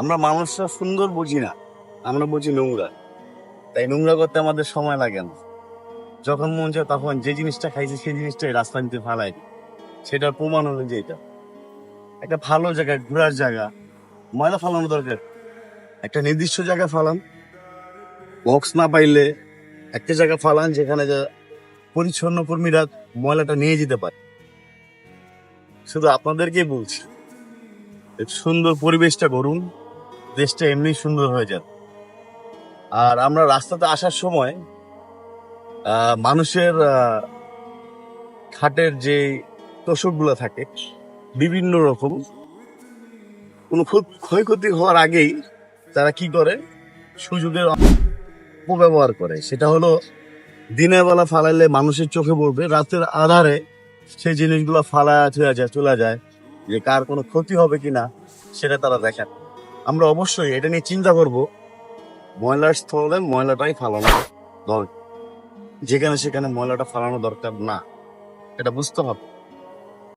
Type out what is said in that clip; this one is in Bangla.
আমরা মানুষরা সুন্দর বুঝি না, আমরা বুঝি নোংরা। তাই নোংরা করতে আমাদের সময় লাগে না। যখন মন চায় তখন যে জিনিসটা খাইছে সেই জিনিসটাই রাস্তা নিতে ফালাই দিই। সেটার প্রমাণ হলো যে এটা একটা ভালো জায়গা, ঘোরার জায়গা, ময়লা ফালানো দরকার। একটা নির্দিষ্ট জায়গায় ফালান, বক্স না পাইলে একটা জায়গা ফালান যেখানে যে পরিচ্ছন্ন কর্মীরা ময়লাটা নিয়ে যেতে পারে। শুধু আপনাদেরকেই বলছি, সুন্দর পরিবেশটা করুন, দেশটা এমনি সুন্দর হয়ে যাবে। আর আমরা রাস্তাতে আসার সময় মানুষের খাটের যে তোষকগুলো থাকে বিভিন্ন রকম, কোনো ক্ষয়ক্ষতি হওয়ার আগেই তারা কি করে, সুযোগের অপব্যবহার করে। সেটা হলো দিনের বেলা ফালাইলে মানুষের চোখে পড়বে, রাতের আধারে সেই জিনিসগুলো ফালায় চলে যায়, যে কার কোনো ক্ষতি হবে কিনা সেটা তারা দেখেন। আমরা অবশ্যই এটা নিয়ে চিন্তা করব, ময়লার স্থলে ময়লাটাই ফালানো দরকার, যেখানে সেখানে ময়লাটা ফালানো দরকার না, এটা বুঝতে হবে।